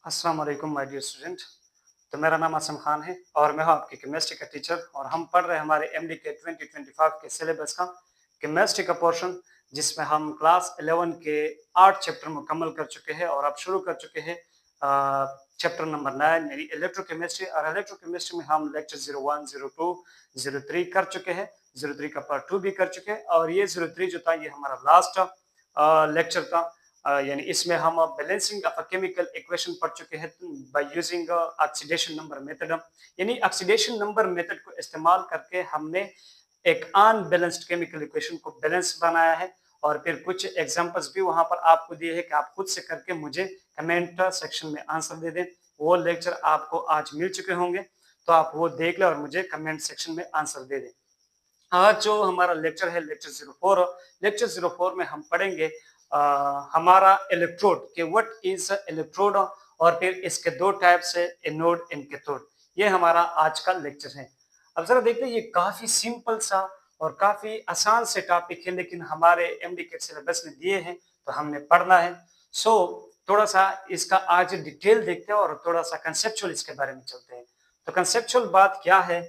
अस्सलाम वालेकुम my dear student. तो मेरा नाम आसिम खान है और मैं हूं आपकी केमिस्ट्री का टीचर और हम पढ़ रहे हैं हमारे एमडी के 2025 के सिलेबस का केमिस्ट्री का पोर्शन, जिसमें हम क्लास 11 के 8 चैप्टर मुकम्मल कर चुके हैं और अब शुरू कर चुके हैं चैप्टर नंबर 9 यानी इलेक्ट्रोकेमिस्ट्री। और इलेक्ट्रोकेमिस्ट्री में हम लेक्चर 01, 02, 03 कर चुके हैं। 03 का पार्ट 2 भी कर चुके हैं और ये 03 जो था ये हमारा लास्ट लेक्चर था। यानी इसमें हम balancing of a chemical equation पढ़ चुके हैं by using oxidation number method. यानी ऑक्सीडेशन नंबर मेथड को इस्तेमाल करके हमने एक अनबैलेंस्ड केमिकल इक्वेशन को बैलेंस बनाया है और फिर कुछ एग्जांपल्स भी वहां पर आपको दिए हैं कि आप खुद से करके मुझे कमेंट सेक्शन में आंसर दे दें। वो लेक्चर आपको आज मिल चुके होंगे, तो आप वो देख लें और मुझे कमेंट सेक्शन में आंसर दे दें। आज जो हमारा लेक्चर है लेक्चर 04, लेक्चर 04 में हम पढ़ेंगे हमारा इलेक्ट्रोड के व्हाट इज इलेक्ट्रोड और फिर इसके दो टाइप्स है, एनोड एंड कैथोड। ये हमारा आज का लेक्चर है। अब जरा देखते हैं, ये काफी सिंपल सा और काफी आसान से टॉपिक है, लेकिन हमारे एमडी के सिलेबस में दिए हैं तो हमने पढ़ना है। सो थोड़ा सा इसका आज डिटेल देखते हैं और थोड़ा सा कंसेप्चुअल इसके बारे में चलते हैं। तो कंसेप्चुअल बात क्या है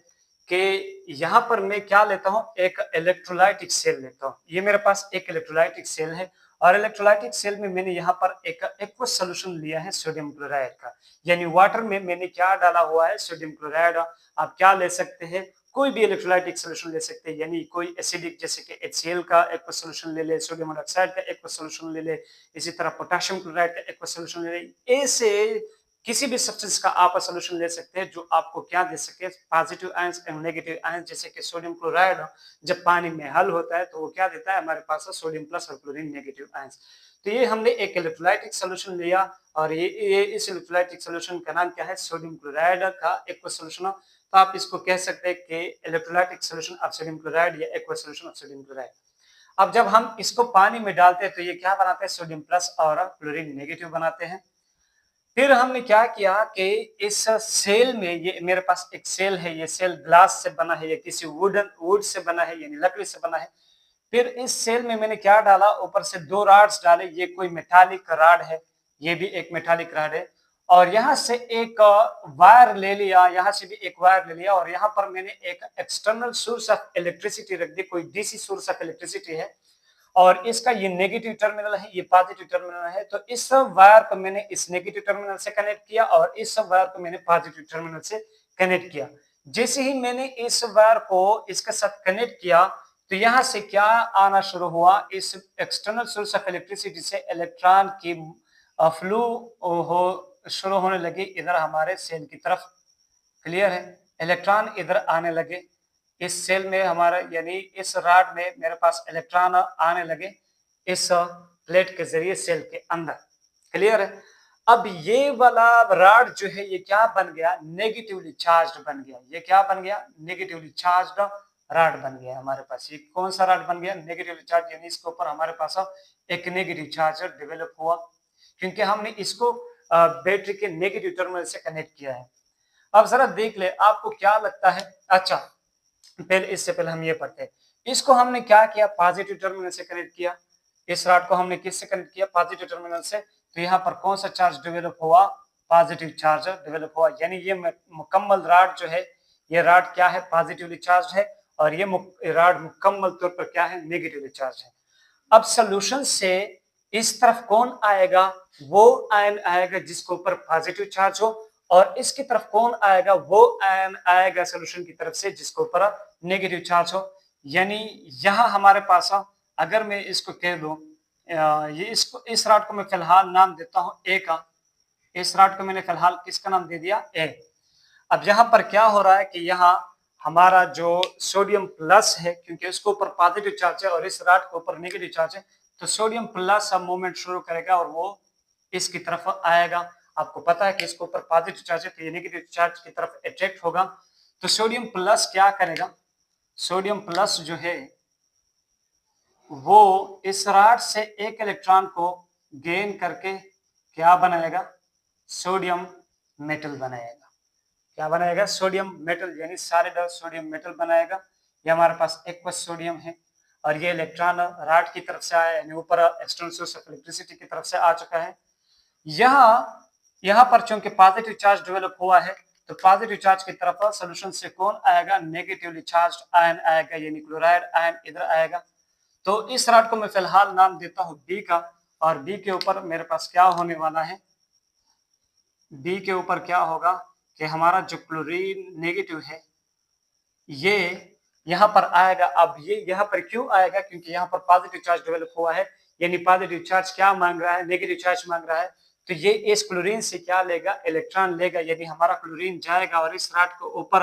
कि यहाँ पर मैं क्या लेता हूँ, एक इलेक्ट्रोलाइटिक सेल लेता हूँ। ये मेरे पास एक इलेक्ट्रोलाइटिक सेल है और इलेक्ट्रोलाइटिक सेल में मैंने यहाँ पर एक एक्वस सोल्यूशन लिया है सोडियम क्लोराइड का। यानी वाटर में मैंने क्या डाला हुआ है, सोडियम क्लोराइड। आप क्या ले सकते हैं, कोई भी इलेक्ट्रोलाइटिक सोल्यूशन ले सकते हैं, यानी कोई एसिडिक जैसे कि HCl का एक्वस सोल्यूशन ले ले, सोडियम हाइड्रोक्साइड का एक्वस सोल्यूशन ले ले, इसी तरह पोटेशियम क्लोराइड का एक्वस सोल्यूशन ले ले। ऐसे किसी भी सब्सटेंस का आप सोल्यूशन ले सकते हैं जो आपको क्या दे सके, positive ions and negative ions. जैसे कि सोडियम क्लोराइड जब पानी में हल होता है तो वो क्या देता है हमारे पास, सोडियम प्लस और क्लोरीन नेगेटिव आयंस। तो ये हमने एक इलेक्ट्रोलाइटिक सोल्यूशन लिया और ये इस इलेक्ट्रोलाइटिक सोल्यूशन का नाम क्या है, सोडियम क्लोराइड का एक्वस सोल्यूशन। तो आप इसको कह सकते हैं कि electrolytic solution of sodium chloride या aqueous solution of sodium chloride. अब जब हम इसको पानी में डालते हैं तो ये क्या बनाते हैं, सोडियम प्लस और क्लोरीन नेगेटिव बनाते हैं। फिर हमने क्या किया कि इस सेल में, ये मेरे पास एक सेल है, ये सेल ग्लास से बना है या किसी वुड से बना है यानी लकड़ी से बना है। फिर इस सेल में मैंने क्या डाला, ऊपर से दो रॉड्स डाले। ये कोई मेटालिक रॉड है, ये भी एक मेटालिक रॉड है। और यहाँ से एक वायर ले लिया, यहाँ से भी एक वायर ले लिया और यहाँ पर मैंने एक एक्सटर्नल सोर्स ऑफ इलेक्ट्रिसिटी रख दी, कोई डीसी सोर्स ऑफ इलेक्ट्रिसिटी है और इसका ये नेगेटिव टर्मिनल है, ये पॉजिटिव टर्मिनल है। तो इस वायर को मैंने इस नेगेटिव टर्मिनल से कनेक्ट किया और इस वायर को मैंने पॉजिटिव टर्मिनल से कनेक्ट किया। जैसे ही मैंने इस वायर को इसके साथ कनेक्ट किया तो यहां से क्या आना शुरू हुआ, इस एक्सटर्नल सोर्स ऑफ इलेक्ट्रिसिटी से इलेक्ट्रॉन की फ्लो हो शुरू होने लगी इधर हमारे सेल की तरफ। क्लियर है, इलेक्ट्रॉन इधर आने लगे इस सेल में हमारा, यानी इस रॉड में मेरे पास इलेक्ट्रॉन आने लगे इस प्लेट के जरिए सेल के अंदर। क्लियर है। अब ये वाला रॉड जो है ये क्या बन गया, नेगेटिवली चार्ज्ड बन गया। ये क्या बन गया, नेगेटिवली चार्ज्ड रॉड बन गया हमारे पास। ये कौन सा रॉड बन गया, नेगेटिवली चार्ज, यानी इसके ऊपर हमारे पास एक नेगेटिव चार्ज डेवलप हुआ क्योंकि हमने इसको बैटरी के नेगेटिव टर्मिनल से कनेक्ट किया है। अब जरा देख ले, आपको क्या लगता है। अच्छा, पहले इससे पहले हम ये पढ़ते हैं, इसको हमने क्या किया, पॉजिटिव टर्मिनल से कनेक्ट किया। इस रॉड को हमने किससे कनेक्ट किया, पॉजिटिव टर्मिनल से। तो यहाँ पर कौन सा चार्ज डेवलप हुआ, पॉजिटिव चार्ज डेवलप हुआ। यानी ये मुकम्मल रॉड जो है, ये रॉड क्या है, पॉजिटिवली चार्ज है और ये रॉड मुकम्मल तौर पर क्या है, नेगेटिवली चार्ज है। अब सोल्यूशन से इस तरफ कौन आएगा, वो आयन आएगा जिसके ऊपर पॉजिटिव चार्ज हो और इसकी तरफ कौन आएगा, वो आयन आएगा सोल्यूशन की तरफ से जिसके ऊपर नेगेटिव चार्ज हो। यानी यहां हमारे पास, अगर मैं इसको कह दूं, ये इसको, इस रॉड को मैं फिलहाल नाम देता हूं ए का। इस रॉड को मैंने फिलहाल किसका नाम दे दिया, ए। अब यहाँ पर क्या हो रहा है कि यहाँ हमारा जो सोडियम प्लस है, क्योंकि इसके ऊपर पॉजिटिव चार्ज है और इस रॉड के ऊपर नेगेटिव चार्ज है, तो सोडियम प्लस अब मूवमेंट शुरू करेगा और वो इसकी तरफ आएगा। आपको पता है कि इसके ऊपर पॉजिटिव चार्ज है तो ये नेगेटिव चार्ज की तरफ अट्रैक्ट होगा। तो सोडियम प्लस क्या करेगा, सोडियम प्लस जो है वो इस रॉड से एक इलेक्ट्रॉन को गेन करके क्या बनाएगा, सोडियम मेटल बनाएगा। क्या बनाएगा, सोडियम मेटल, यानी सॉलिड सोडियम मेटल बनाएगा। ये हमारे पास एक्वस सोडियम है और ये इलेक्ट्रॉन रॉड की तरफ से आया, यानी ऊपर एक्सटर्नल सोर्स ऑफ इलेक्ट्रिसिटी की तरफ से आ चुका है। यहाँ यहाँ पर चूंकि पॉजिटिव चार्ज डेवलप हुआ है तो पॉजिटिव चार्ज की तरफ सोल्यूशन से कौन आएगा, नेगेटिवली चार्ज आयन आएगा, यानी क्लोराइड आयन इधर आएगा। तो इस रॉड को मैं फिलहाल नाम देता हूं बी का, और बी के ऊपर मेरे पास क्या होने वाला है, बी के ऊपर क्या होगा कि हमारा जो क्लोरीन नेगेटिव है ये यहाँ पर आएगा। अब ये यहाँ पर क्यों आएगा, क्योंकि यहाँ पर पॉजिटिव चार्ज डेवलप हुआ है, यानी पॉजिटिव चार्ज क्या मांग रहा है, नेगेटिव चार्ज मांग रहा है। तो ये इस क्लोरीन से क्या लेगा, इलेक्ट्रॉन लेगा, यानी हमारा क्लोरीन जाएगा और इस रॉड के ऊपर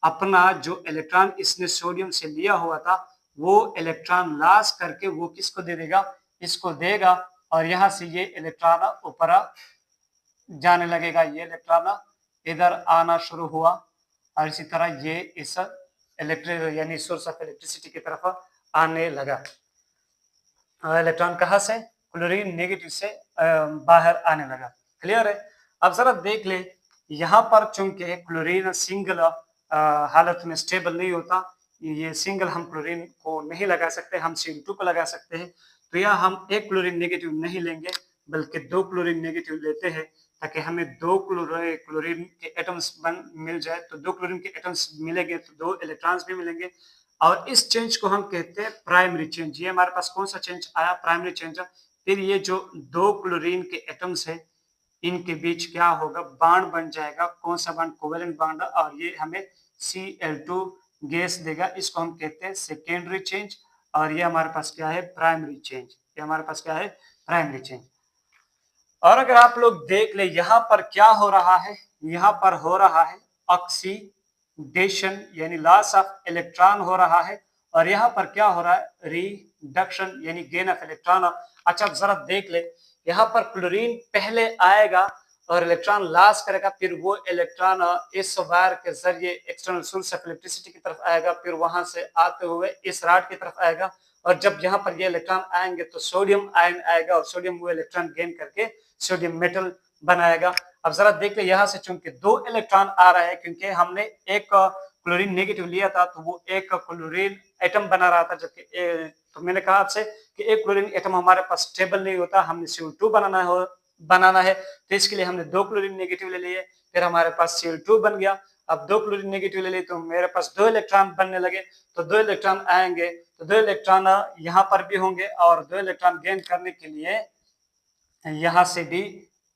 अपना जो इलेक्ट्रॉन इसने सोडियम से लिया हुआ था वो इलेक्ट्रॉन लॉस करके वो किसको दे देगा, इसको देगा, और यहाँ से ये इलेक्ट्रॉन ऊपर जाने लगेगा। ये इलेक्ट्रॉन इधर आना शुरू हुआ और इसी तरह ये इस इलेक्ट्रिक यानी सोर्स ऑफ इलेक्ट्रिसिटी की तरफ आने लगा। इलेक्ट्रॉन कहाँ से, क्लोरीन नेगेटिव से बाहर आने लगा। क्लियर है। अब जरा देख ले, यहाँ पर चूंकि क्लोरीन सिंगल हालत में स्टेबल नहीं होता, ये सिंगल हम क्लोरीन को नहीं लगा सकते, हम Cl2 को लगा सकते हैं। तो यहाँ हम एक क्लोरीन नेगेटिव नहीं लेंगे बल्कि दो क्लोरीन नेगेटिव लेते हैं, ताकि हमें दो क्लोरीन के एटम्स मिल जाए। तो दो क्लोरीन के एटम्स मिलेंगे तो दो इलेक्ट्रॉन्स भी मिलेंगे, और इस चेंज को हम कहते हैं प्राइमरी चेंज। ये हमारे पास कौन सा चेंज आया, प्राइमरी चेंज। फिर ये जो दो क्लोरीन के एटम्स है इनके बीच क्या होगा, बांड बन जाएगा। कौन सा बांड, कोवेलेंट बांड, और ये हमें Cl2 गैस देगा। इसको हम कहते हैं सेकेंडरी चेंज, और ये हमारे पास क्या है, प्राइमरी चेंज। ये हमारे पास क्या है, प्राइमरी चेंज। और अगर आप लोग देख ले यहाँ पर क्या हो रहा है, यहाँ पर हो रहा है ऑक्सीडेशन यानी लॉस ऑफ इलेक्ट्रॉन हो रहा है, और यहाँ पर क्या हो रहा है, रिडक्शन यानी गेन ऑफ इलेक्ट्रॉन। अच्छा जरा देख ले, यहाँ पर क्लोरीन पहले आएगा और इलेक्ट्रॉन लॉस करेगा, फिर वो इलेक्ट्रॉन इस वायर के जरिए एक्सटर्नल सोर्स ऑफ इलेक्ट्रिसिटी की तरफ आएगा, फिर वहां से आते हुए इस रॉड की तरफ आएगा, और जब यहाँ पर ये इलेक्ट्रॉन आएंगे तो सोडियम आयन आएगा, और सोडियम वो इलेक्ट्रॉन गेन करके सोडियम मेटल बनाएगा। अब जरा देख ले, यहाँ से चूंकि दो इलेक्ट्रॉन आ रहा है, क्योंकि हमने एक क्लोरीन नेगेटिव लिया था तो वो एक क्लोरीन एटम बना रहा था, जबकि तो मैंने कहा आपसे कि एक क्लोरीन एटम हमारे पास स्टेबल नहीं होता, हमने Cl2 बनाना है, तो इसके लिए हमने दो क्लोरीन नेगेटिव ले लिए, फिर हमारे पास Cl2 बन गया। अब दो क्लोरीन नेगेटिव ले लिए तो मेरे पास दो इलेक्ट्रॉन बनने लगे, तो दो इलेक्ट्रॉन आएंगे तो दो इलेक्ट्रॉन यहाँ पर भी होंगे, और दो इलेक्ट्रॉन गेन करने के लिए यहाँ से भी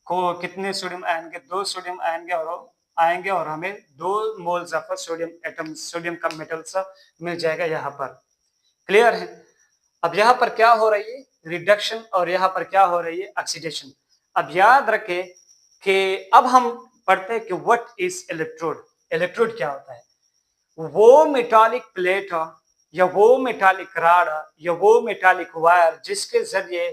को कितने सोडियम आएंगे, दो सोडियम आएंगे और हमें दो moles of sodium atom, sodium का मेटल्स मिल जाएगा यहाँ पर। क्लियर है। अब यहाँ पर क्या हो रही है, रिडक्शन, और यहाँ पर क्या हो रही है, ऑक्सीडेशन। अब याद रखें कि अब हम पढ़ते हैं कि व्हाट इज इलेक्ट्रोड। इलेक्ट्रोड क्या होता है, वो मेटालिक प्लेट या वो मेटालिक रॉड या वो मेटालिक वायर जिसके जरिए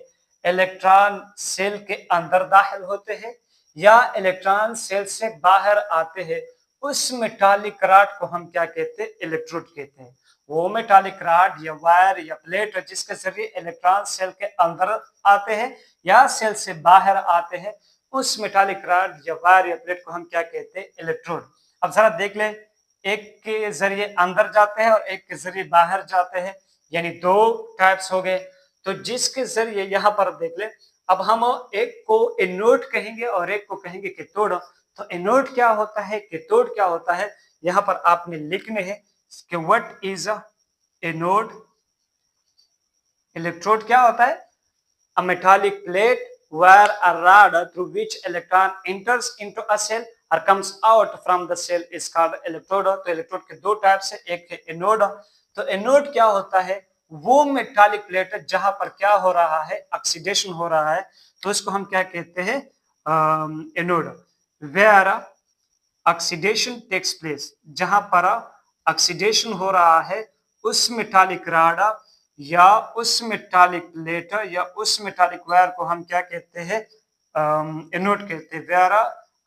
इलेक्ट्रॉन सेल के अंदर दाखिल होते हैं या इलेक्ट्रॉन सेल से बाहर आते हैं, उस मेटालिक रॉड को हम क्या कहते हैं, इलेक्ट्रोड कहते हैं। वो मेटालिक रॉड या वायर या प्लेट जिसके जरिए इलेक्ट्रॉन सेल के अंदर आते हैं या सेल से बाहर आते हैं, उस मेटालिक रॉड या वायर या प्लेट को हम क्या कहते हैं, इलेक्ट्रोड। अब जरा देख ले, एक के जरिए अंदर जाते हैं और एक के जरिए बाहर जाते हैं, यानी दो टाइप्स हो गए। तो जिसके जरिए यहाँ पर देख ले, अब हम एक को एनोड कहेंगे और एक को कहेंगे कैथोड। तो एनोड क्या होता है, कैथोड क्या होता है, यहाँ पर आपने लिखने हैं कि what is a anode. Electrode क्या होता है, अ metallic plate where a rod through which electron enters into a cell or comes out from the cell is called electrode। तो इलेक्ट्रोड के दो टाइप से, एक है एनोड। तो एनोड क्या होता है, वो मेटालिक प्लेट जहां पर क्या हो रहा है, ऑक्सीडेशन हो रहा है, तो इसको हम क्या कहते हैं, anode. Where oxidation takes place, जहां पर ऑक्सीडेशन हो रहा है उस मेटालिक रॉड या उस मेटालिक प्लेट या उस मेटालिक वायर को हम क्या कहते हैं, एनोड कहते हैं। वेयर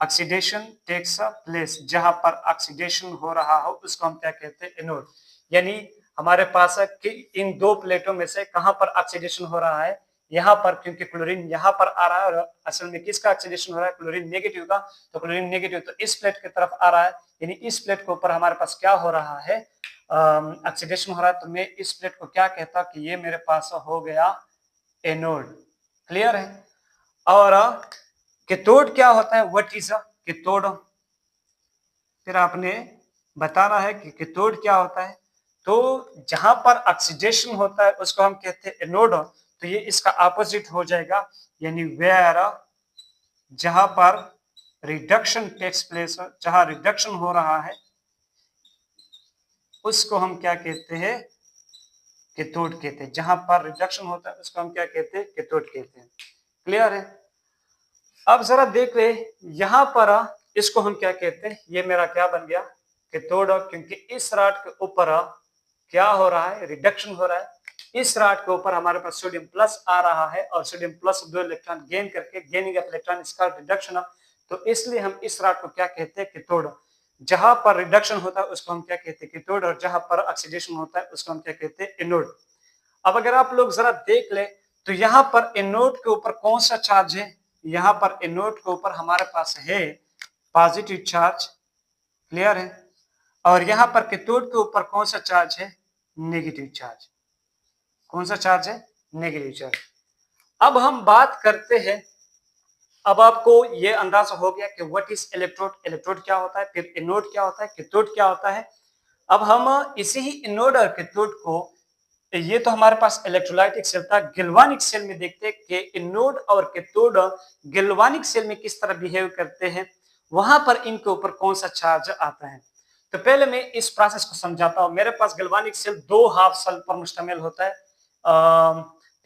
ऑक्सीडेशन टेक्स प्लेस, जहां पर ऑक्सीडेशन हो रहा हो उसको हम क्या कहते हैं, एनोड। यानी हमारे पास कि इन दो प्लेटों में से कहां पर ऑक्सीडेशन हो रहा है, यहाँ पर, क्योंकि क्लोरीन यहाँ पर आ रहा है और असल में किसका ऑक्सीडेशन हो रहा है, क्लोरीन नेगेटिव का। तो क्लोरीन नेगेटिव तो इस प्लेट की तरफ आ रहा है, यानी इस प्लेट के ऊपर हमारे पास क्या हो रहा है, ऑक्सीडेशन हो रहा है। तो मैं इस प्लेट को क्या कहता कि ये मेरे पास हो गया एनोड। क्लियर है। और कैथोड क्या होता है, व्हाट इज अ कैथोड। फिर आपने बताना है कि कैथोड क्या होता है। तो जहां पर ऑक्सीडेशन होता है उसको हम कहते हैं एनोड, तो ये इसका ऑपोजिट हो जाएगा, यानी वेयर जहां पर रिडक्शन टेक्स प्लेस, जहां रिडक्शन हो रहा है उसको हम क्या कहते हैं, कैथोड कहते हैं। जहां पर रिडक्शन होता है उसको हम क्या कहते हैं, कैथोड कहते हैं। क्लियर है। अब जरा देख ले यहां पर इसको हम क्या कहते हैं, ये मेरा क्या बन गया, कैथोड, क्योंकि इस रॉड के ऊपर क्या हो रहा है, रिडक्शन हो रहा है। इस रॉड के ऊपर हमारे पास सोडियम प्लस आ रहा है और सोडियम प्लस 2 इलेक्ट्रॉन गेन करके, गेनिंग ऑफ इलेक्ट्रॉन इसका रिडक्शन, तो इसलिए हम इस रॉड को क्या कहते हैं, कैथोड। जहां पर रिडक्शन होता है उसको हम क्या कहते हैं, कैथोड, और जहां पर ऑक्सीडेशन होता है उसको हम क्या कहते हैं, एनोड। अब अगर आप लोग जरा देख ले तो यहाँ पर एनोड के ऊपर कौन सा चार्ज है, यहाँ पर एनोड के ऊपर हमारे पास है पॉजिटिव चार्ज। क्लियर है। और यहाँ पर कैथोड के ऊपर कौन सा चार्ज है, नेगेटिव चार्ज। कौन सा चार्ज है, नेगेटिव चार्ज। अब हम बात करते हैं, अब आपको ये अंदाजा हो गया कि व्हाट इज इलेक्ट्रोड, इलेक्ट्रोड क्या होता है, फिर एनोड क्या होता है, कैथोड क्या होता है। अब हम इसी ही एनोड और कैथोड को, ये तो हमारे पास इलेक्ट्रोलाइटिक सेल था, गैल्वानिक सेल में देखते हैं कि एनोड और कैथोड गैल्वानिक सेल में किस तरह बिहेव करते हैं, वहां पर इनके ऊपर कौन सा चार्ज आता है। तो पहले मैं इस प्रोसेस को समझाता हूं। मेरे पास गैल्वानिक सेल 2 हाफ सेल पर मुश्तमिल होता है।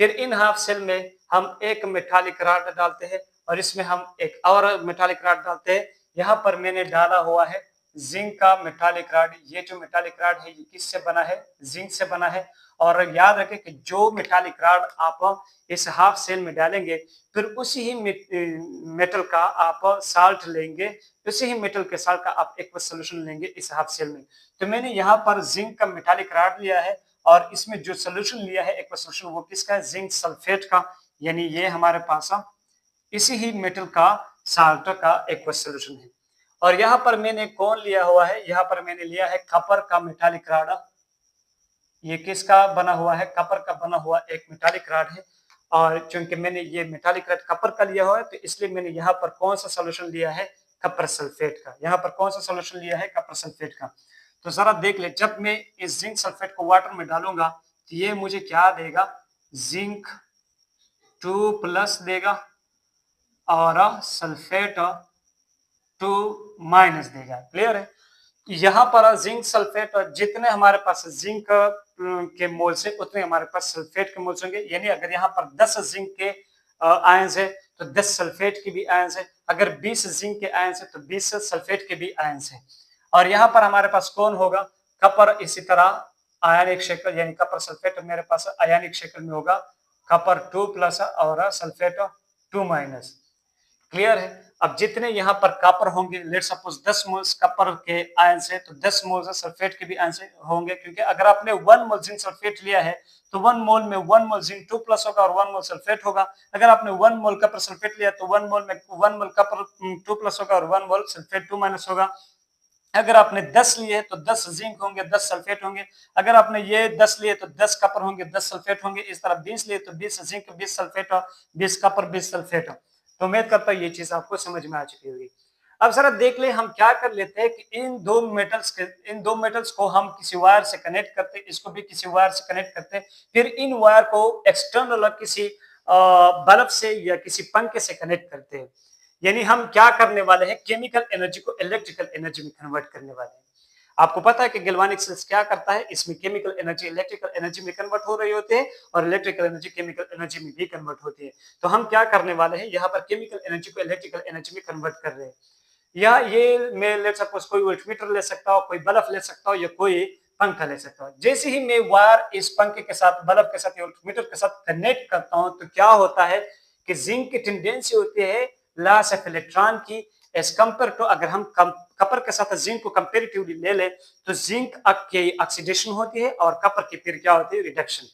फिर इन हाफ सेल में हम एक मेटालिक रॉड डालते हैं और इसमें हम एक और मेटालिक रॉड डालते हैं। यहाँ पर मैंने डाला हुआ है जिंक का मेटालिक रॉड। ये जो मेटालिक रॉड है ये किससे बना है, जिंक से बना है। और याद रखें कि जो मेटालिक रॉड आप इस हाफ सेल में डालेंगे फिर उसी ही मेटल का आप साल्ट लेंगे, उसी ही मेटल के साल्ट का आप एक्वस सॉल्यूशन लेंगे इस हाफ सेल में। तो मैंने यहाँ पर जिंक का मेटालिक रॉड लिया है और इसमें जो सोल्यूशन लिया है एक्वस सॉल्यूशन वो किसका है, जिंक सल्फेट का, यानी ये हमारे पास इसी ही मेटल का साल्ट का एक्वस सॉल्यूशन है। और यहाँ पर मैंने कौन लिया हुआ है, यहाँ पर मैंने लिया है कपर का मेटालिक रॉड। ये किसका बना हुआ है, कपर का बना हुआ एक मेटालिक रॉड है। और चूंकि मैंने ये मेटालिक रॉड कपर का लिया हुआ है तो इसलिए मैंने यहाँ पर कौन सा सॉल्यूशन लिया है, कपर सल्फेट का। यहाँ पर कौन सा सॉल्यूशन लिया है, कपर सल्फेट का। तो जरा देख ले, जब मैं इस जिंक सल्फेट को वाटर में डालूंगा तो ये मुझे क्या देगा, जिंक 2+ देगा और सल्फेट 2- देगा। क्लियर है। यहाँ पर जिंक सल्फेट, जितने हमारे पास जिंक के मोल्स है उतने हमारे पास सल्फेट के मोल्स होंगे। यानी अगर यहाँ पर 10 जिंक के आयंस है तो 10 सल्फेट के भी आयंस है। अगर 20 जिंक के आयंस है तो 20 सल्फेट के भी आयंस है। और यहाँ पर हमारे पास कौन होगा, कपर। इसी तरह आयनिक शेकल यानी कपर सल्फेट मेरे पास आयनिक शेकल में होगा, कपर 2+ और सल्फेट 2-। क्लियर है। अब जितने यहाँ पर कॉपर होंगे, लेट सपोज 10 मोल्स कॉपर के आयंस है तो 10 मोल्स सल्फेट के भी आयंस होंगे, क्योंकि अगर आपने 1 मोल जिंक सल्फेट लिया है तो 1 मोल में 1 मोल जिंक 2+ होगा और 1 मोल सल्फेट होगा। अगर आपने 1 मोल कॉपर सल्फेट लिया तो 1 मोल में 1 मोल कॉपर 2+ होगा और 1 मोल सल्फेट 2- होगा। अगर आपने 10 लिए तो 10 जिंक होंगे, 10 सल्फेट होंगे। अगर आपने ये 10 लिए तो 10 कॉपर होंगे, 10 सल्फेट होंगे। इस तरह 20 लिए तो 20 जिंक, 20 सल्फेट, 20 कॉपर, 20 सल्फेट। तो उम्मीद करता हूँ ये चीज आपको समझ में आ चुकी होगी। अब जरा देख ले, हम क्या कर लेते हैं कि इन दो मेटल्स को हम किसी वायर से कनेक्ट करते हैं, इसको भी किसी वायर से कनेक्ट करते हैं। फिर इन वायर को एक्सटर्नल किसी बल्ब से या किसी पंखे से कनेक्ट करते हैं। यानी हम क्या करने वाले हैं, केमिकल एनर्जी को इलेक्ट्रिकल एनर्जी में कन्वर्ट करने वाले हैं। आपको पता है कि गैल्वानिक सेल्स क्या करता है, इसमें केमिकल एनर्जी इलेक्ट्रिकल एनर्जी में कन्वर्ट हो रही होती है और इलेक्ट्रिकल एनर्जी केमिकल एनर्जी में भी कन्वर्ट होती है। तो हम क्या करने वाले हैं, यहाँ पर केमिकल एनर्जी को इलेक्ट्रिकल एनर्जी में कन्वर्ट कर रहे हैं। या ये मैं लेट सपोज कोई वोल्टमीटर ले सकता हूँ, कोई बल्ब ले सकता हूँ या कोई पंखा ले सकता हूँ। जैसे ही मैं वायर इस पंखे के साथ, बल्ब के साथ या वोल्टमीटर के साथ कनेक्ट करता हूँ तो क्या होता है कि जिंक की टेंडेंसी होती है लॉस ऑफ इलेक्ट्रॉन की, एज कंपेयर टू अगर हम कपर के साथ जिंक को कंपेरेटिवली ले ले तो जिंक की ऑक्सीडेशन होती है और कपर की फिर क्या होती है, रिडक्शन।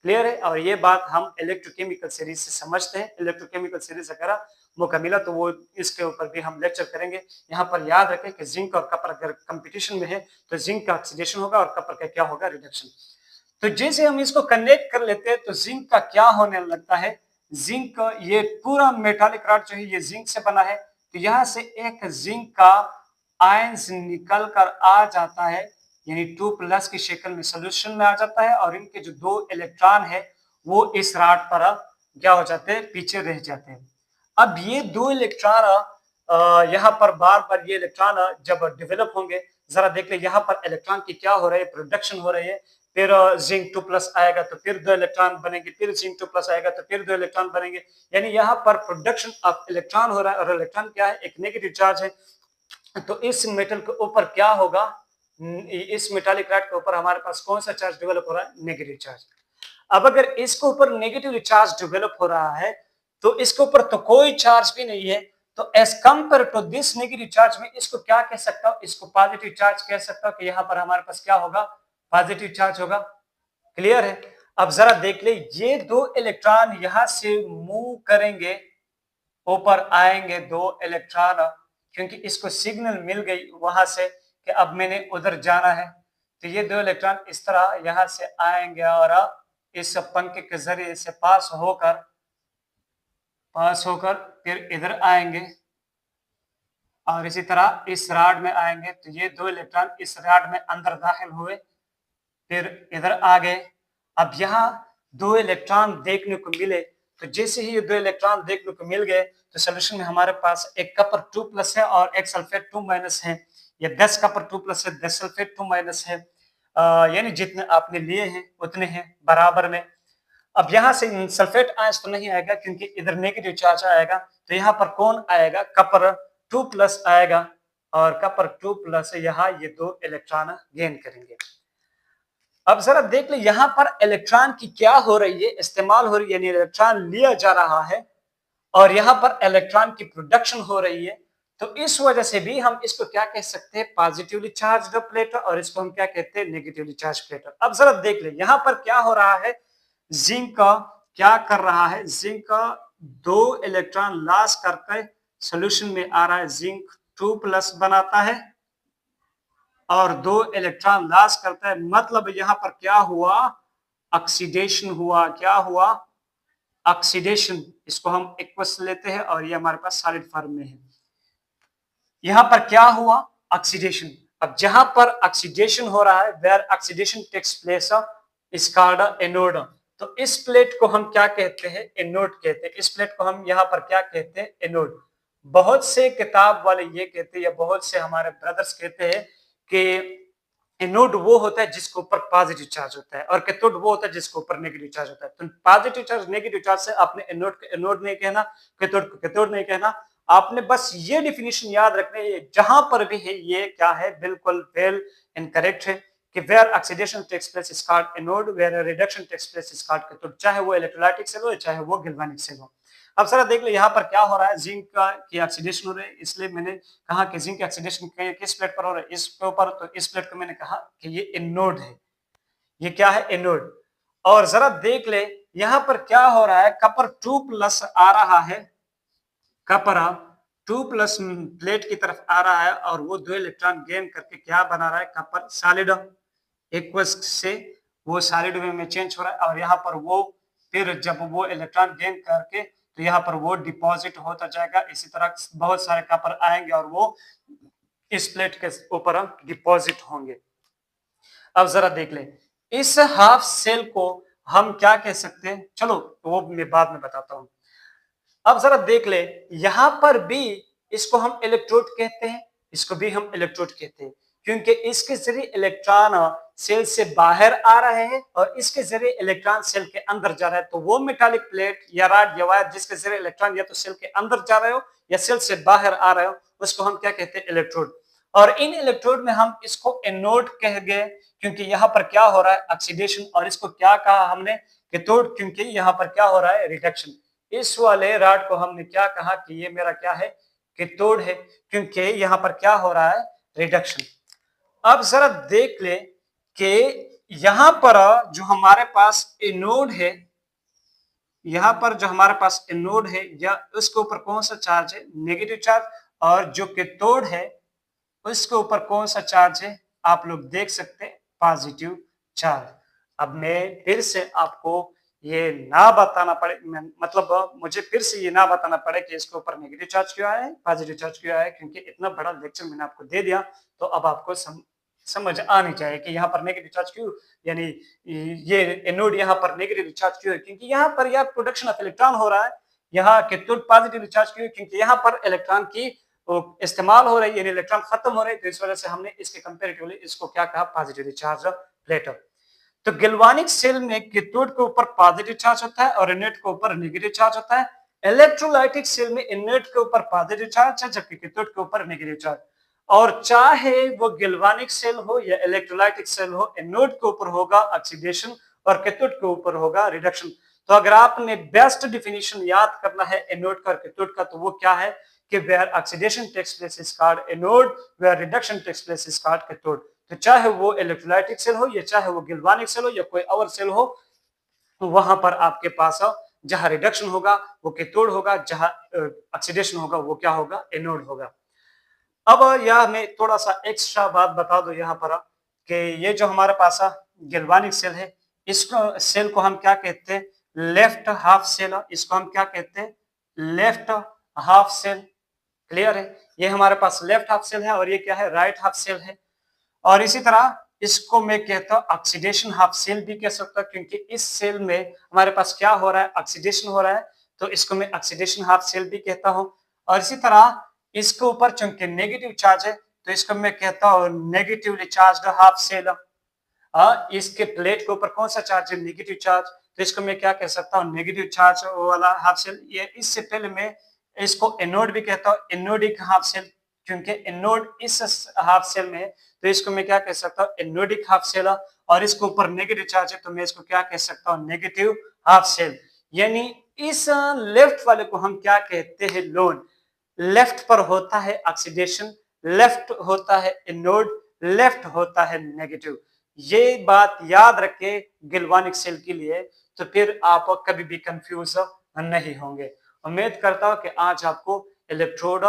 क्लियर है। और ये बात हम इलेक्ट्रोकेमिकल सीरीज से समझते हैं। इलेक्ट्रोकेमिकल सीरीज अगर मौका मिला तो वो इसके ऊपर भी हम लेक्चर करेंगे। यहाँ पर याद रखें कि जिंक और कपर अगर कंपटीशन में है तो जिंक का ऑक्सीडेशन होगा और कपर का क्या होगा, रिडक्शन। तो जैसे हम इसको कनेक्ट कर लेते हैं तो जिंक का क्या होने लगता है, जिंक, ये पूरा मेटालिक रॉड जो है ये जिंक से बना है, तो यहाँ से एक जिंक का आयंस निकल कर आ जाता है, यानी 2+ की शक्ल में सोल्यूशन में आ जाता है, और इनके जो 2 इलेक्ट्रॉन है वो इस रॉड पर क्या हो जाते हैं, पीछे रह जाते हैं। अब ये 2 इलेक्ट्रॉन यहाँ पर बार बार ये इलेक्ट्रॉन जब डेवलप होंगे, जरा देख ले यहाँ पर इलेक्ट्रॉन की क्या हो रहा है, प्रोडक्शन हो रही है, फिर जिंक 2+ आएगा तो फिर 2 इलेक्ट्रॉन बनेंगे, फिर जिंक 2+ आएगा तो फिर 2 इलेक्ट्रॉन बनेंगे, यानी यहाँ पर प्रोडक्शन ऑफ इलेक्ट्रॉन हो रहा है, और इलेक्ट्रॉन क्या है, एक नेगेटिव चार्ज है। तो इस मेटल के ऊपर क्या होगा, इस मेटालिक रॉड के ऊपर हमारे पास कौन सा चार्ज डेवलप हो रहा है, नेगेटिव चार्ज। अब अगर इसके ऊपर नेगेटिव चार्ज डेवलप हो रहा है तो इसके ऊपर तो कोई चार्ज भी नहीं है, तो as compare to this negative charge में इसको क्या कह सकता हूं, इसको पॉजिटिव चार्ज कह सकता हूं, कि यहां पर हमारे पास क्या होगा, पॉजिटिव चार्ज होगा। क्लियर है? अब जरा देख ले, ये 2 इलेक्ट्रॉन यहां से मूव करेंगे, ऊपर आएंगे 2 इलेक्ट्रॉन, क्योंकि इसको सिग्नल मिल गई वहां से कि अब मैंने उधर जाना है, तो ये 2 इलेक्ट्रॉन इस तरह यहां से आएंगे और इस पंखे के जरिए से पास होकर फिर इधर आएंगे, और इसी तरह इस रॉड में आएंगे, तो ये 2 इलेक्ट्रॉन इस रॉड में अंदर दाखिल हुए, फिर इधर आ गए। अब यहाँ 2 इलेक्ट्रॉन देखने को मिले, तो जैसे ही ये 2 इलेक्ट्रॉन देखने को मिल गए, तो सोल्यूशन में हमारे पास एक कपर 2+ है और एक सल्फेट 2- है, या 10 कपर 2+ है, 10 सल्फेट 2- है, यानी जितने आपने लिए हैं उतने हैं बराबर में। अब यहाँ से सल्फेट आयंस तो नहीं आएगा क्योंकि इधर नेगेटिव चार्ज आएगा, तो यहाँ पर कौन आएगा, कपर 2+ आएगा, और कपर 2+ यहाँ ये 2 इलेक्ट्रॉन गेन करेंगे। अब जरा देख ले, यहाँ पर इलेक्ट्रॉन की क्या हो रही है, इस्तेमाल हो रही है, यानी इलेक्ट्रॉन लिया जा रहा है, और यहाँ पर इलेक्ट्रॉन की प्रोडक्शन हो रही है, तो इस वजह से भी हम इसको क्या कह सकते हैं, पॉजिटिवली चार्ज्ड प्लेट, और इसको हम क्या कहते हैं, नेगेटिवली चार्ज प्लेट। अब जरा देख ले, यहाँ पर क्या हो रहा है, जिंक का क्या कर रहा है, जिंक का 2 इलेक्ट्रॉन लॉस करके सोल्यूशन में आ रहा है, जिंक 2+ बनाता है और 2 इलेक्ट्रॉन लॉस करता है, मतलब यहाँ पर क्या हुआ, ऑक्सीडेशन हुआ। क्या हुआ, ऑक्सीडेशन। इसको हम एक्वस लेते हैं और ये हमारे पास सॉलिड फॉर्म में है। यहां पर क्या हुआ, ऑक्सीडेशन। अब जहां पर ऑक्सीडेशन हो रहा है, where oxidation takes place is called anode. तो इस प्लेट को हम क्या कहते हैं, एनोड कहते हैं। इस प्लेट को हम यहाँ पर क्या कहते हैं, एनोड। बहुत से किताब वाले ये कहते हैं, या बहुत से हमारे ब्रदर्स कहते हैं कि एनोड वो होता है जिसके ऊपर पॉजिटिव चार्ज होता है, और कैथोड वो होता है जिसके ऊपर नेगेटिव चार्ज होता है। तो पॉजिटिव चार्ज नेगेटिव चार्ज से आपने एनोड को एनोड नहीं कहना, कैथोड को कैथोड नहीं कहना, आपने बस ये डिफिनेशन याद रखनी है। जहां पर भी है ये क्या है, बिल्कुल वेल इनकरेक्ट है, कि where oxidation takes place is called anode, where reduction takes place is called cathode, चाहे वो इलेक्ट्रोलाइटिक सेल हो चाहे वो गैल्वेनिक सेल हो। अब जरा देख लो, यहाँ पर क्या हो रहा है, जिंक की ऑक्सीडेशन हो रही है, इसलिए मैंने कहा कि जिंक की ऑक्सीडेशन किस प्लेट पर हो रहा है, इस ऊपर। तो इस प्लेट को मैंने कहा कि ये एनोड है। ये क्या है, एनोड। और जरा देख ले, यहाँ पर क्या हो रहा है, कपर 2+ आ रहा है, कपर 2+ प्लेट की तरफ आ रहा है, और वो 2 इलेक्ट्रॉन गेन करके क्या बना रहा है, कपर सॉलिड एक्वस से वो सॉलिड में चेंज हो रहा है, और यहाँ पर वो फिर जब वो इलेक्ट्रॉन गेन करके तो यहाँ पर वो डिपॉजिट होता जाएगा। इसी तरह बहुत सारे कपर आएंगे और वो इस प्लेट के ऊपर डिपॉजिट होंगे। अब जरा देख ले, इस हाफ सेल को हम क्या कह सकते हैं, चलो वो मैं बाद में बताता हूं। अब जरा देख ले, यहां पर भी इसको हम इलेक्ट्रोड कहते हैं, इसको भी हम इलेक्ट्रोड कहते हैं, क्योंकि इसके जरिए इलेक्ट्रॉन सेल से बाहर आ रहे हैं और इसके जरिए इलेक्ट्रॉन सेल के अंदर जा रहा है। तो वो मेटालिक प्लेट या रॉड या वायर जिसके जरिए इलेक्ट्रॉन या तो सेल के अंदर जा रहे हो या सेल से बाहर आ रहे हो, उसको हम क्या कहते हैं, इलेक्ट्रोड। और इन इलेक्ट्रोड में हम इसको एनोड कह गए, क्योंकि यहाँ पर क्या हो रहा है, ऑक्सीडेशन। और इसको क्या कहा हमने, कैथोड, क्योंकि यहाँ पर क्या हो रहा है, रिडक्शन। इस वाले रॉड को हमने क्या कहा कि ये मेरा क्या है, कैथोड है, क्योंकि यहाँ पर क्या हो रहा है, रिडक्शन। अब जरा देख ले कि यहां पर जो हमारे पास एनोड है, यहां पर जो हमारे पास एनोड है, या उसके ऊपर कौन सा चार्ज है, नेगेटिव चार्ज। और जो कैथोड है उसके ऊपर कौन सा चार्ज है, आप लोग देख सकते हैं, पॉजिटिव चार्ज। अब मैं फिर से आपको ये ना बताना पड़े, मतलब मुझे फिर से ये ना बताना पड़े कि इसके ऊपर नेगेटिव चार्ज क्यों आया है, पॉजिटिव चार्ज क्यों आया है, क्योंकि इतना बड़ा लेक्चर मैंने आपको दे दिया, तो अब आपको समझ आनी चाहिए कि यहाँ पर नेगेटिव चार्ज क्यों, यानी ये एनोड यहाँ पर नेगेटिव चार्ज क्यों है, क्योंकि यहाँ पर यह प्रोडक्शन ऑफ इलेक्ट्रॉन हो रहा है। यहाँ कैथोड पॉजिटिव चार्ज क्यों, क्योंकि यहाँ पर इलेक्ट्रॉन की इस्तेमाल हो रही है, यानी इलेक्ट्रॉन खत्म हो रहे हैं, तो इस वजह से हमने इसके कंपेरेटिवली इसको क्या कहा, पॉजिटिवली चार्ज प्लेट। तो गैल्वानिक सेल में कैथोड के ऊपर पॉजिटिव चार्ज होता है और एनोड के ऊपर नेगेटिव चार्ज होता है। इलेक्ट्रोलाइटिक सेल में एनोड के ऊपर पॉजिटिव चार्ज है जबकि कैथोड के ऊपर नेगेटिव चार्ज। और चाहे वो गैल्वानिक सेल हो या इलेक्ट्रोलाइटिक सेल हो, एनोड के ऊपर होगा ऑक्सीडेशन और कैथोड के ऊपर होगा रिडक्शन। तो अगर आपने बेस्ट डिफिनीशन याद करना है एनोड का और कैथोड का, तो वो क्या है कि where oxidation takes place is called anode, where reduction takes place is called cathode. तो चाहे वो इलेक्ट्रोलाइटिक सेल हो या चाहे वो गैल्वानिक सेल हो या कोई और सेल हो, वहां पर आपके पास जहां रिडक्शन होगा वो कैथोड होगा, जहां ऑक्सीडेशन होगा वो क्या होगा, एनोड होगा। अब यह मैं थोड़ा सा एक्स्ट्रा बात बता दो यहाँ पर कि ये जो हमारे पास गैल्वानिक सेल है, इसको सेल को हम क्या कहते हैं, लेफ्ट हाफ सेल। इसको हम क्या कहते हैं, लेफ्ट हाफ सेल। क्लियर है, ये हमारे पास लेफ्ट हाफ सेल है और ये क्या है, राइट हाफ सेल है। और इसी तरह इसको मैं कहता हूं ऑक्सीडेशन हाफ सेल भी कह सकता हूं, क्योंकि इस सेल में हमारे पास क्या हो रहा है, ऑक्सीडेशन हो रहा है, तो इसको मैं ऑक्सीडेशन हाफ सेल भी कहता हूं। और इसी तरह इसके ऊपर चूंकि नेगेटिव चार्ज है, तो इसको मैं कहता हूं नेगेटिवली चार्ज्ड हाफ सेल। इसके प्लेट के ऊपर कौन सा चार्ज है, नेगेटिव चार्ज, तो इसको मैं क्या कह सकता हूँ, नेगेटिव चार्ज वाला हाफ सेल। ये इससे पहले मैं इसको एनोड भी कहता हूँ, एनोडिक हाफ सेल, क्योंकि एनोड इस हाफ सेल में है, तो इसको मैं क्या कह सकता हूँ, एनोडिक हाफ सेल। और इसके ऊपर नेगेटिव चार्ज है, तो मैं इसको क्या कह सकता हूँ, नेगेटिव हाफ सेल। यानी इस लेफ्ट वाले को हम क्या कहते हैं, लोन। लेफ्ट पर होता है ऑक्सीडेशन, लेफ्ट होता है एनोड, लेफ्ट होता है नेगेटिव। ये बात याद रखे गैल्वानिक सेल के लिए, तो फिर आप कभी भी कंफ्यूज नहीं होंगे। उम्मीद करता हूं कि आज आपको इलेक्ट्रोड,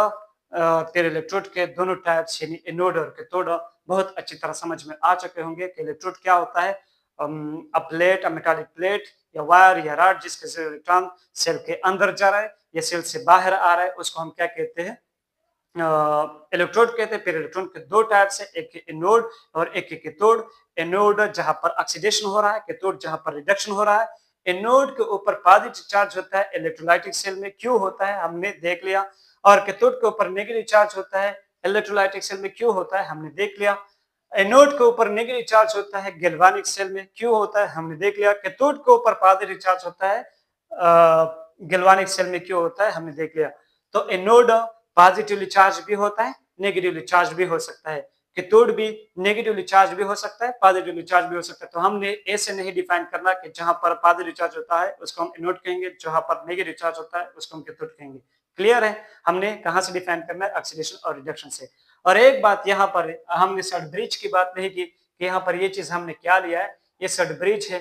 फिर इलेक्ट्रोड के दोनों टाइप्स यानी एनोड और कैथोड बहुत अच्छी तरह समझ में आ चुके होंगे कि इलेक्ट्रोड क्या होता है। अ प्लेट, अ मेटालिक प्लेट या वायर या रॉड जिसके से इलेक्ट्रॉन सेल के अंदर जा रहा है या सेल से बाहर आ रहा है, उसको हम क्या कहते हैं, इलेक्ट्रोड कहते हैं। फिर इलेक्ट्रॉन के दो टाइप्स है, एक एनोड और एक कैथोड। एनोड जहां पर ऑक्सीडेशन हो रहा है, कैथोड जहां पर रिडक्शन हो रहा है। एनोड के ऊपर पॉजिटिव चार्ज होता है, इलेक्ट्रोलाइटिक सेल में क्यों होता है हमने देख लिया। और कैथोड के ऊपर नेगेटिव चार्ज होता है, इलेक्ट्रोलाइटिक सेल में क्यों होता है हमने देख लिया। एनोड के ऊपर नेगेटिव चार्ज होता है, गैल्वानिक सेल में क्यों होता है हमने देख लिया। कैथोड के ऊपर पॉजिटिव चार्ज होता है, गैल्वानिक सेल में क्यों होता है हमने देख लिया। तो एनोड पॉजिटिवली चार्ज भी होता है, नेगेटिवली चार्ज भी हो सकता है। कैथोड भी नेगेटिवली चार्ज भी हो सकता है, पॉजिटिवली चार्ज भी हो सकता है। तो हमने ऐसे नहीं डिफाइन करना कि जहां पर पॉजिटिव चार्ज होता है उसको हम एनोड कहेंगे, जहां पर नेगेटिव चार्ज होता है उसको हम कैथोड कहेंगे। क्लियर है, हमने कहां से डिफाइन करना है, ऑक्सीडेशन और रिडक्शन से। और एक बात यहाँ पर हमने सड ब्रिज की बात नहीं की कि यहाँ पर ये चीज हमने क्या लिया है, ये सड ब्रिज है।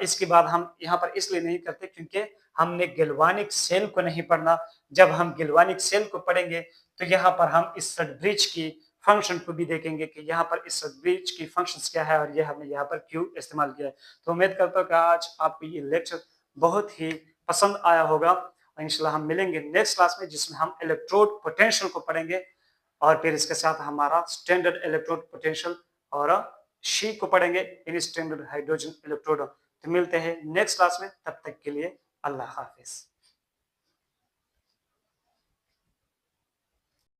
इसकी बात हम यहाँ पर इसलिए नहीं करते क्योंकि हमने गैल्वानिक सेल को नहीं पढ़ना। जब हम गैल्वानिक सेल को पढ़ेंगे तो यहाँ पर हम इस सड ब्रिज की फंक्शन को भी देखेंगे कि यहाँ पर इस सड ब्रिज की फंक्शंस क्या है और ये हमने यहाँ पर क्यों इस्तेमाल किया है। तो उम्मीद करता हूँ कि आज आपको ये लेक्चर बहुत ही पसंद आया होगा। इंशाल्लाह हम मिलेंगे नेक्स्ट क्लास में जिसमें हम इलेक्ट्रोड पोटेंशियल को पढ़ेंगे और फिर इसके साथ हमारा स्टैंडर्ड इलेक्ट्रोड पोटेंशियल और शी को पढ़ेंगे, इन स्टैंडर्ड हाइड्रोजन इलेक्ट्रोड। तो मिलते हैं नेक्स्ट क्लास में, तब तक के लिए अल्लाह हाफिज।